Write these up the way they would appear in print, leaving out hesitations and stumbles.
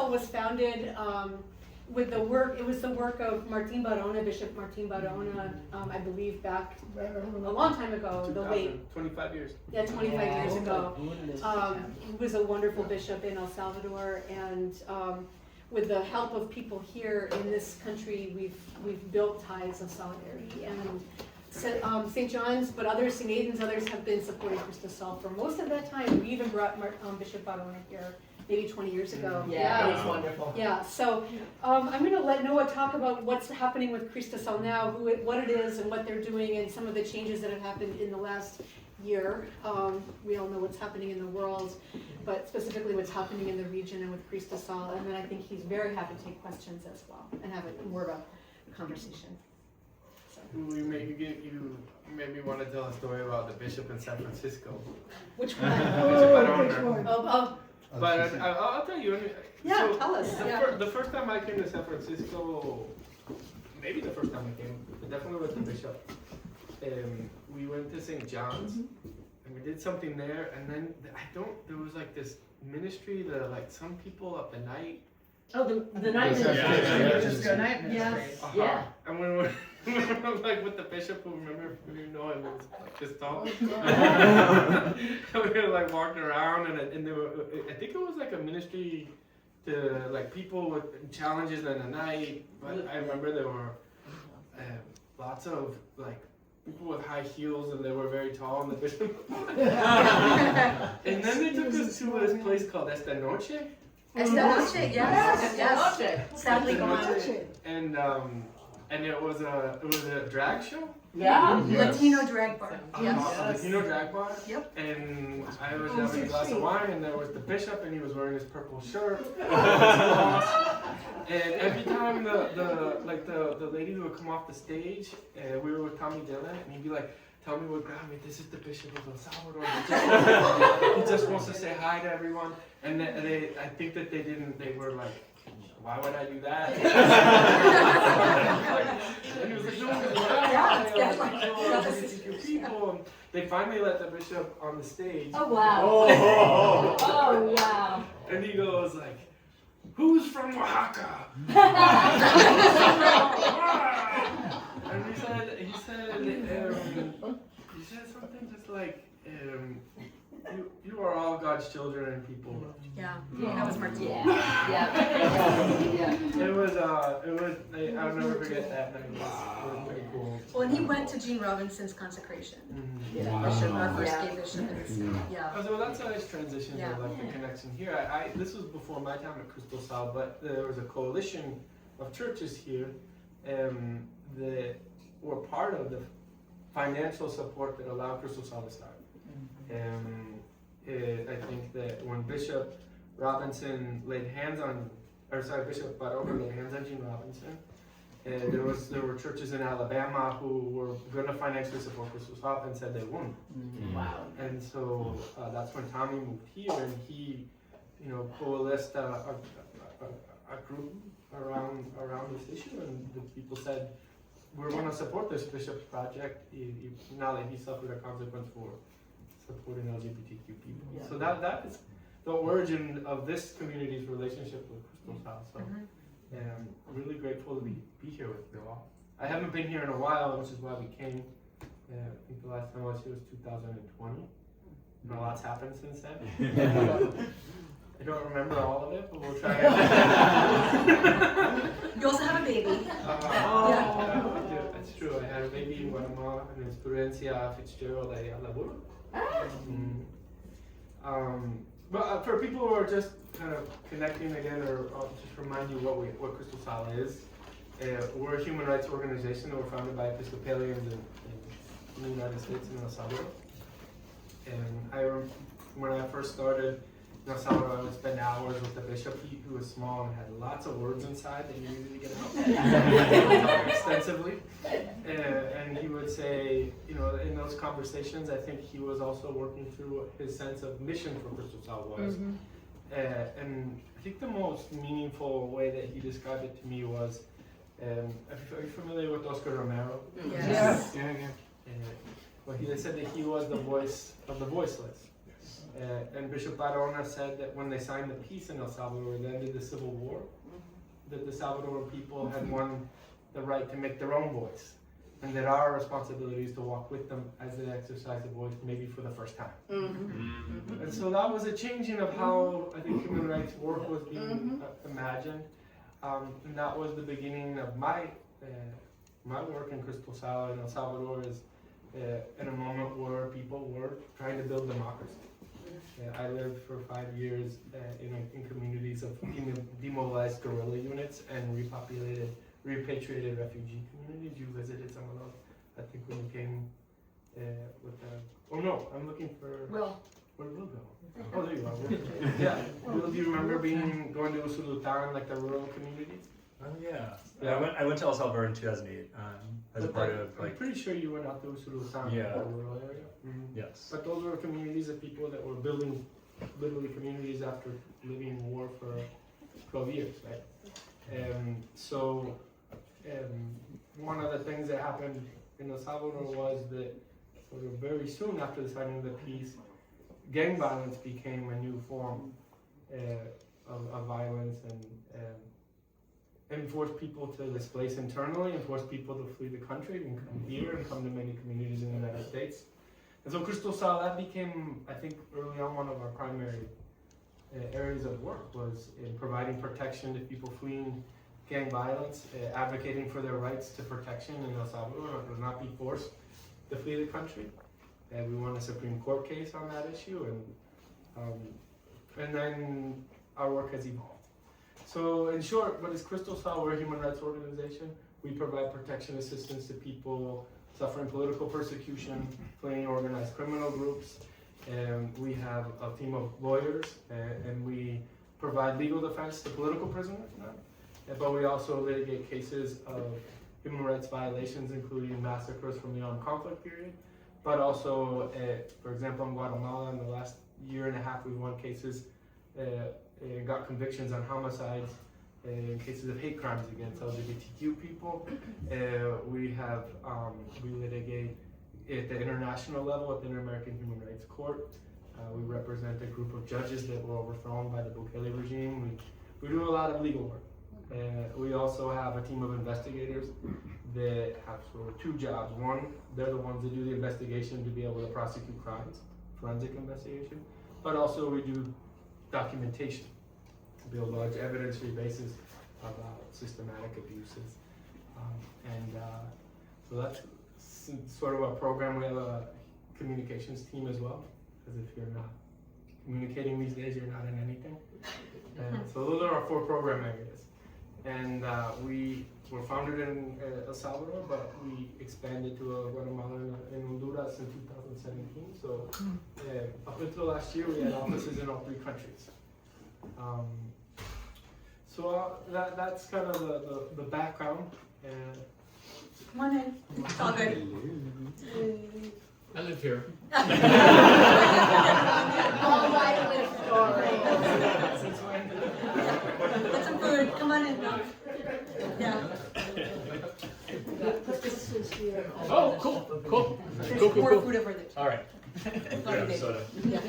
Cristosal was founded with the work, it was the work of Martin Barona, Bishop Martin Barona, I believe back a long time ago, the late. 25 years. Yeah, 25 years ago. He was a wonderful bishop in El Salvador, and with the help of people here in this country, we've built ties of solidarity. And St. John's, but others, St. Aidan's, others have been supporting Cristosal for most of that time. We even brought Bishop Barona here maybe 20 years ago. Yeah, it was wonderful. Yeah, so I'm going to let Noah talk about what's happening with Cristosal now, what it is and what they're doing, and some of the changes that have happened in the last year. We all know what's happening in the world, but specifically what's happening in the region and with Cristosal. And then I think he's very happy to take questions as well and have more of a conversation. You made me want to tell a story about the bishop in San Francisco. Which one? Bishop Oh, But I'll tell you. yeah, so tell us. The first time I came to San Francisco, maybe the first time I came, but definitely with the bishop, we went to St. John's, and we did something there, and then there was like this ministry that like some people up at night. Oh, the night ministry. The night ministry. Yes. Yeah. And when we were like with the bishop, who remember, you know, it was like this tall. We were like walking around, and there were, I think it was like a ministry to like people with challenges in the night. But I remember there were lots of like people with high heels, and they were very tall, and the bishop. And then they took us to this place called Esta Noche. Esta Noche, yes. Sadly gone. And it was a drag show. Yeah. Latino drag bar. Yes. A Latino drag bar. Yep. And I was having a glass of wine, and there was the bishop, and he was wearing his purple shirt. And every time the lady would come off the stage, we were with Tommy Dillon, and he'd be like, "Tell me what got me. This is the Bishop of El Salvador. He just wants to say hi to everyone." And I think that they were like, "Why would I do that?" And he was like, "No, people." And they finally let the bishop on the stage. Oh wow. Oh wow. And he goes like, "Who's from Oaxaca?" And he said something just like, you are all God's children and people love you. Yeah, that was Martin. Yeah. It was, I'll never forget that. It was pretty cool. Well, and he went to Gene Robinson's consecration. Bishop, our first gay bishop. So that's a nice transition to like the connection here. This was before my time at Cristosal, but there was a coalition of churches here that were part of the financial support that allowed Cristosal to start. I think that when Bishop Robinson laid hands on, Bishop Barona laid hands on Gene Robinson, there were churches in Alabama who were going to financially support Cristosal and said they wouldn't. Wow. And so that's when Tommy moved here, and he, coalesced a group around this issue, and the people said, "We're going to support this bishop's project now that he suffered a consequence for supporting LGBTQ people." Yeah. So that is the origin of this community's relationship with Cristosal. So I'm really grateful to be here with you all. I haven't been here in a while, which is why we came. I think the last time I was here was 2020. A lot's happened since then. I don't remember all of it, but we'll try. You also have a baby. That's true. I had a baby in Guatemala, and it's Prudencia Fitzgerald Ayala Bullock. But for people who are just kind of connecting again, or I'll just remind you what Cristosal is. We're a human rights organization that we're founded by Episcopalians in the United States and El Salvador. And when I first started in El Salvador, I would spend hours with the bishop, who was small and had lots of words inside that you needed to get out extensively. And he would say, in those conversations, I think he was also working through his sense of mission for Cristosal was. And I think the most meaningful way that he described it to me was, are you familiar with Oscar Romero? Yes. Well, he said that he was the voice of the voiceless. And Bishop Barona said that when they signed the peace in El Salvador, it ended the Civil War, that the Salvadoran people had won the right to make their own voice, and that our responsibility is to walk with them as they exercise the voice, maybe for the first time. And so that was a changing of how I think human rights work was being imagined, and that was the beginning of my work in Cristosal in El Salvador, is in a moment where people were trying to build democracy. I lived for 5 years in communities of demobilized guerrilla units and repatriated refugee communities. You visited some of those, I think, when you came with the... Oh no, I'm looking for... Will. Where'd Will go? Oh, there you are. Yeah. Will, do you remember going to Usulutan, like the rural communities? Oh yeah. I went to El Salvador in 2008 as a part of I'm like. pretty sure you went out to Usulutan, Yeah. the rural area. Yes. But those were communities of people that were building literally communities after living in war for 12 years, right? One of the things that happened in El Salvador was that sort of very soon after the signing of the peace, gang violence became a new form of violence, and forced people to displace internally, and forced people to flee the country and come here and come to many communities in the United States. And so Cristosal, that became, I think, early on one of our primary areas of work, was in providing protection to people fleeing gang violence, advocating for their rights to protection in El Salvador, to not be forced to flee the country. And we won a Supreme Court case on that issue, and then our work has evolved. So in short, what is Cristosal? We're a human rights organization. We provide protection assistance to people suffering political persecution, fleeing organized criminal groups. We have a team of lawyers, and we provide legal defense to political prisoners. But we also litigate cases of human rights violations, including massacres from the armed conflict period. But also, for example, in Guatemala, in the last year and a half, we've won cases and got convictions on homicides in cases of hate crimes against LGBTQ people. We litigate at the international level at the Inter-American Human Rights Court. We represent a group of judges that were overthrown by the Bukele regime. We do a lot of legal work. We also have a team of investigators that have sort of two jobs. One, they're the ones that do the investigation to be able to prosecute crimes, forensic investigation, but also we do documentation to build large evidentiary basis about systematic abuses. So that's sort of our program. We have a communications team as well, because if you're not communicating these days, you're not in anything. So those are our 4 program areas. And we were founded in El Salvador, but we expanded to Guatemala and Honduras in 2017. So up until last year, we had offices in all 3 countries. That's kind of the background. Come on in. It's all good. I live here. All right with stories. Since when? Get some food. Come on in. Yeah. This is here. Oh, cool. There's Cool. more food over there. All right. Sorry, Dave. Soda. Yeah.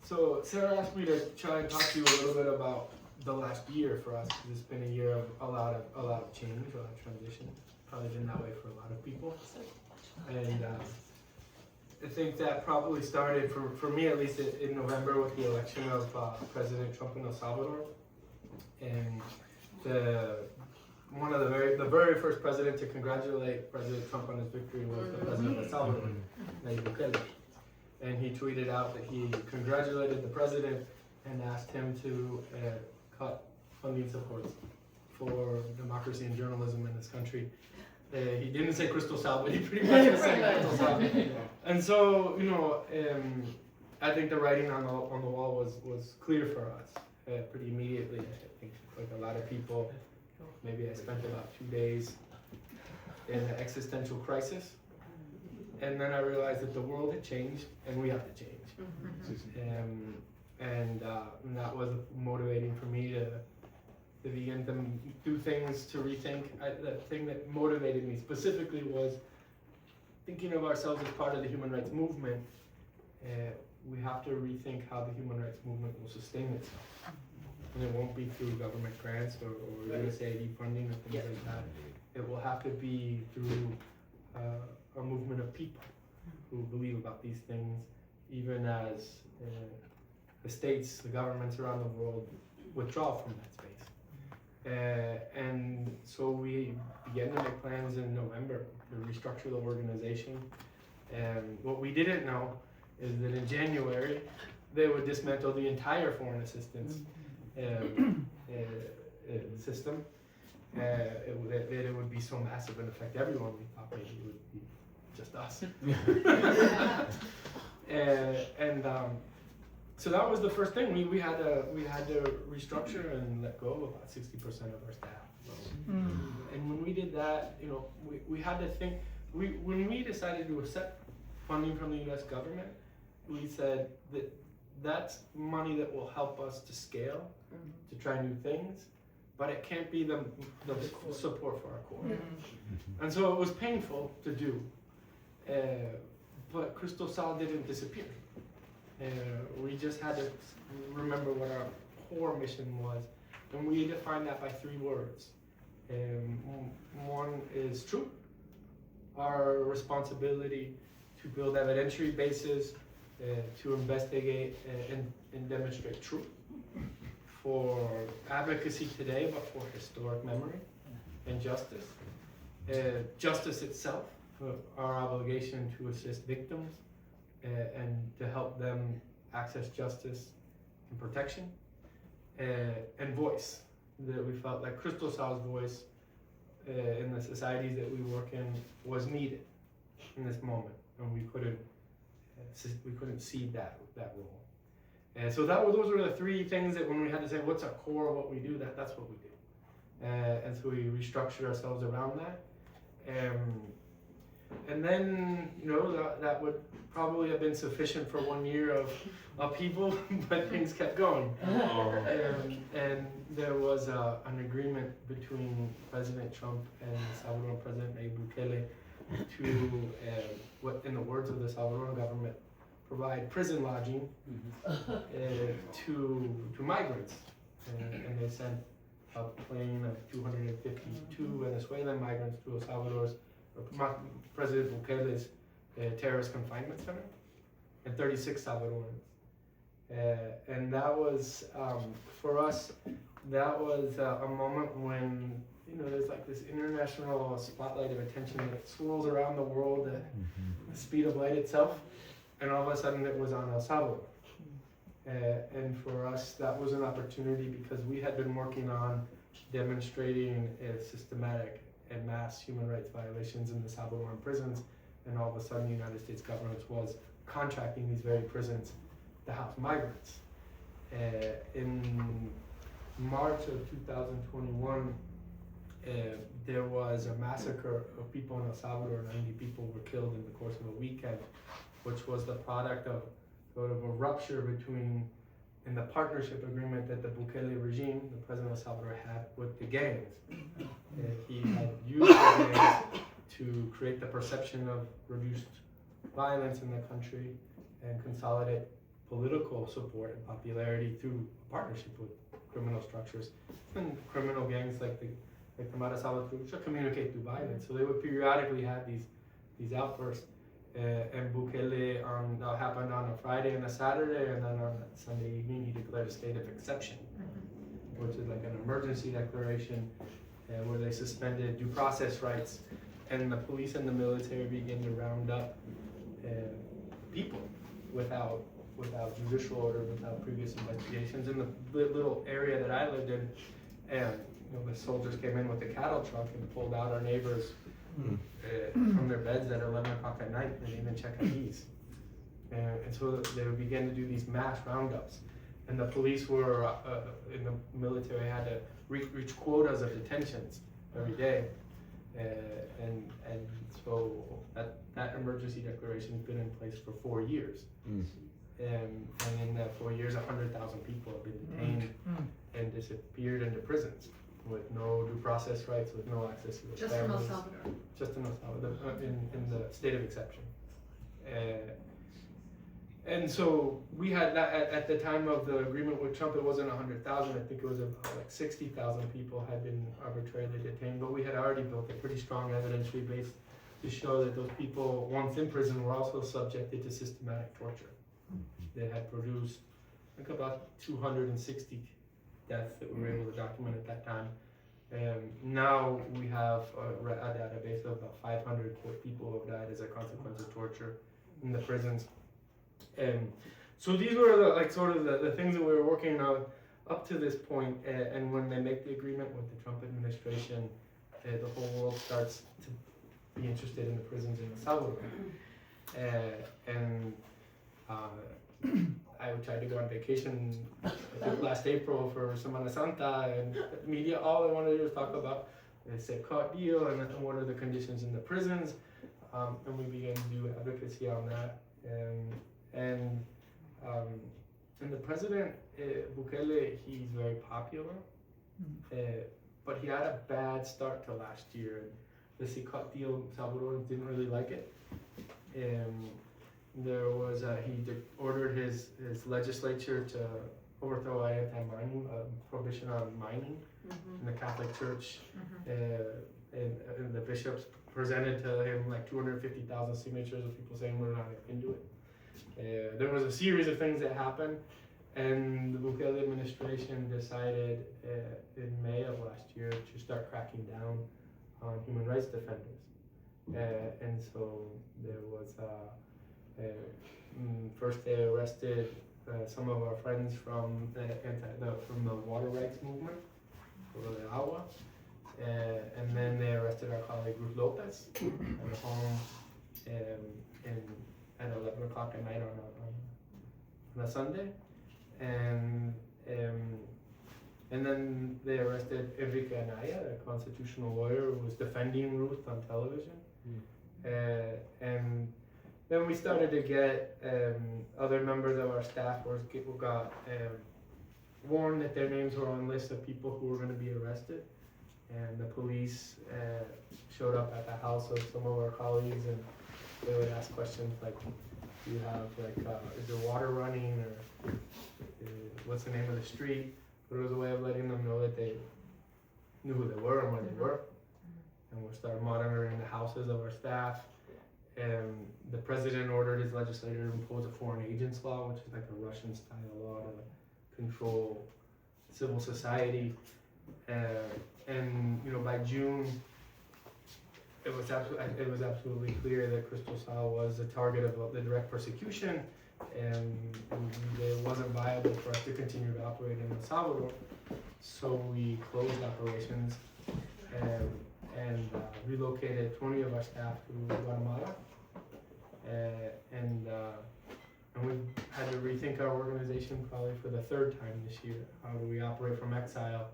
So Sarah asked me to try and talk to you a little bit about the last year for us, because it's been a year of a lot of change, a lot of transition. Probably been that way for a lot of people. And I think that probably started, for me at least, in November with the election of President Trump in El Salvador. And one of the very first president to congratulate President Trump on his victory was the president of El Salvador, Noah Bullock. And he tweeted out that he congratulated the president and asked him to cut funding support for democracy and journalism in this country. He didn't say Cristosal, but he pretty much was saying Cristosal. And so, I think the writing on the wall was clear for us pretty immediately. I think, like a lot of people, maybe I spent about 2 days in an existential crisis. And then I realized that the world had changed and we have to change. And that was motivating for me to begin to do things, to rethink. The thing that motivated me specifically was thinking of ourselves as part of the human rights movement we have to rethink how the human rights movement will sustain itself. And it won't be through government grants or USAID funding or things like that. It will have to be through a movement of people who believe about these things, even as the states, the governments around the world withdraw from that space. And so we began to make plans in November to restructure the organization. And what we didn't know is that in January, they would dismantle the entire foreign assistance system. That it would be so massive and affect everyone. We thought maybe it would be just us. So that was the first thing. We had to restructure and let go of about 60% of our staff. And when we did that, we had to think. When we decided to accept funding from the U.S. government, we said that that's money that will help us to scale, to try new things, but it can't be the support for our core. And so it was painful to do, but Cristosal didn't disappear. We just had to remember what our core mission was, and we defined that by 3 words. One is truth, our responsibility to build evidentiary bases, to investigate and demonstrate truth for advocacy today, but for historic memory and justice. Justice itself, our obligation to assist victims and to help them access justice and protection. And voice, that we felt like Cristosal's voice in the societies that we work in was needed in this moment, and we couldn't cede that role. And so those were the 3 things that when we had to say what's our core of what we do, that's what we do. And so we restructured ourselves around that. And then that would probably have been sufficient for 1 year of upheaval, but things kept going. And there was an agreement between President Trump and Salvadoran President Bukele to, what in the words of the Salvadoran government, provide prison lodging to migrants. And they sent a plane of 252 Venezuelan migrants to El Salvador's, President Bukele's terrorist confinement center, and 36 Salvadorans. And that was, for us, that was a moment when, there's like this international spotlight of attention that swirls around the world at the speed of light itself, and all of a sudden it was on El Salvador. And for us, that was an opportunity because we had been working on demonstrating systematic and mass human rights violations in the Salvadoran prisons, and all of a sudden the United States government was contracting these very prisons to house migrants. In March of 2021, there was a massacre of people in El Salvador. 90 people were killed in the course of a weekend, which was the product of sort of a rupture in the partnership agreement that the Bukele regime, the president of El Salvador, had with the gangs. He had used the gangs to create the perception of reduced violence in the country and consolidate political support and popularity through a partnership with criminal structures and criminal gangs like the Mara Salvatrucha communicate through violence. So they would periodically have these outbursts. And Bukele that happened on a Friday and a Saturday, and then on Sunday evening he declared a state of exception, which is like an emergency declaration where they suspended due process rights, and the police and the military began to round up people without judicial order, without previous investigations. In the little area that I lived in, and the soldiers came in with a cattle truck and pulled out our neighbors from their beds at 11 o'clock at night, and even check IDs. And so they would begin to do these mass roundups. And the police were, in the military, had to reach quotas of detentions every day. And so that emergency declaration has been in place for 4 years. And in that 4 years, 100,000 people have been detained and disappeared into prisons with no due process rights, with no access to their families. Just in El Salvador. Just in El Salvador, in the state of exception. And so we had that at the time of the agreement with Trump, it wasn't 100,000. I think it was about like 60,000 people had been arbitrarily detained. But we had already built a pretty strong evidentiary base to show that those people, once in prison, were also subjected to systematic torture. They had produced, I think, about 260 deaths that we were able to document at that time. Now we have a database of about 500 people who have died as a consequence of torture in the prisons. So these were the things that we were working on up to this point. And when they make the agreement with the Trump administration, the whole world starts to be interested in the prisons in El Salvador. I tried to go on vacation last April for Semana Santa, and the media, all they wanted to do was talk about the Secot deal and what are the conditions in the prisons. And we began to do advocacy on that. And the president, Bukele, he's very popular, but he had a bad start to last year. The Secot deal, Salvadorans didn't really like it. There was he ordered his legislature to overthrow anti-mining, prohibition on mining in the Catholic Church, and the bishops presented to him like 250,000 signatures of people saying we're not into it. There was a series of things that happened, and the Bukele administration decided in May of last year to start cracking down on human rights defenders. And so there was first they arrested some of our friends from the water rights movement, or the Agua, and then they arrested our colleague Ruth Lopez at her home at 11 o'clock at night on a Sunday, and then they arrested Enrique Anaya, a constitutional lawyer who was defending Ruth on television, and then we started to get other members of our staff who got warned that their names were on lists of people who were going to be arrested. And the police showed up at the house of some of our colleagues, and they would ask questions like, do you have is there water running, or what's the name of the street? But it was a way of letting them know that they knew who they were and where they were. And we started monitoring the houses of our staff. And the president ordered his legislature to impose a foreign agents law, which is like a Russian-style law to control civil society. And by June, it was absolutely clear that Cristosal was a target of the direct persecution, and it wasn't viable for us to continue to operate in El Salvador. So we closed operations and relocated 20 of our staff to Guatemala, and we had to rethink our organization probably for the third time this year. How do we operate from exile?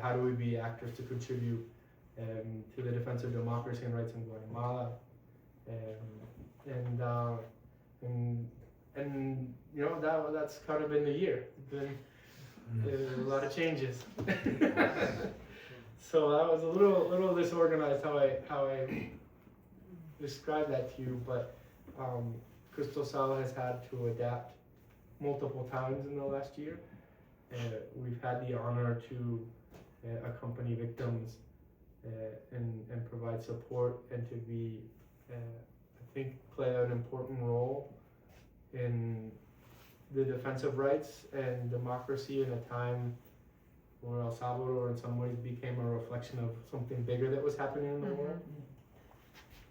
How do we be actors to contribute to the defense of democracy and rights in Guatemala? That's kind of been the year. It's been a lot of changes. So that was a little disorganized how I describe that to you, but Cristosal has had to adapt multiple times in the last year. We've had the honor to accompany victims and provide support, and to be, I think, play an important role in the defense of rights and democracy in a time where El Salvador in some ways became a reflection of something bigger that was happening in the world.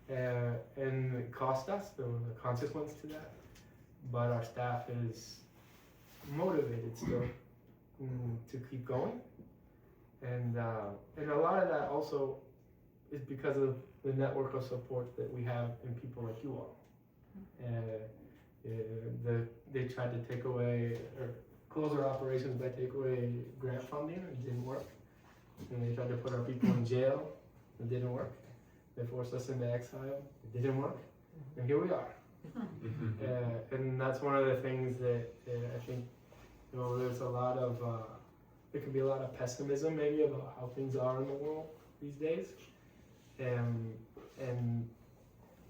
And it cost us, there was a consequence to that, but our staff is motivated still to keep going. And a lot of that also is because of the network of support that we have in people like you all. They tried to take away or close our operations by taking away grant funding, and it didn't work. And they tried to put our people in jail, it didn't work. They forced us into exile, it didn't work. And here we are. And that's one of the things that I think, there's a lot of, there can be a lot of pessimism maybe about how things are in the world these days. And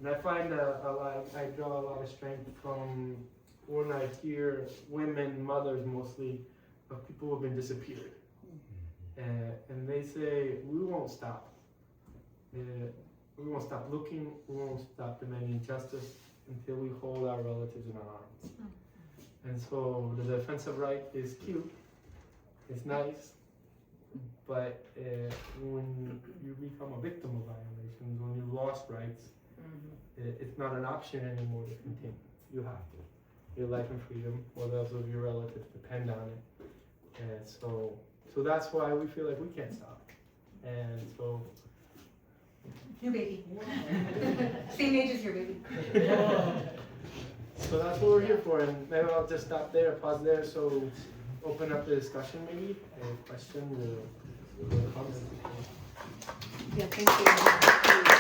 I find I draw a lot of strength from when I hear women, mothers mostly, of people who have been disappeared. And they say, we won't stop. We won't stop looking, we won't stop demanding justice until we hold our relatives in our arms. And so the defensive right is cute, it's nice, but when you become a victim of violations, when you've lost rights, it's not an option anymore to continue. You have to. Your life and freedom, or those of your relatives, depend on it. And so that's why we feel like we can't stop. And so. Your baby. Same age as your baby. So that's what we're here for, and maybe I'll just stop there, pause there, so open up the discussion maybe, any questions or comments. Yeah, thank you.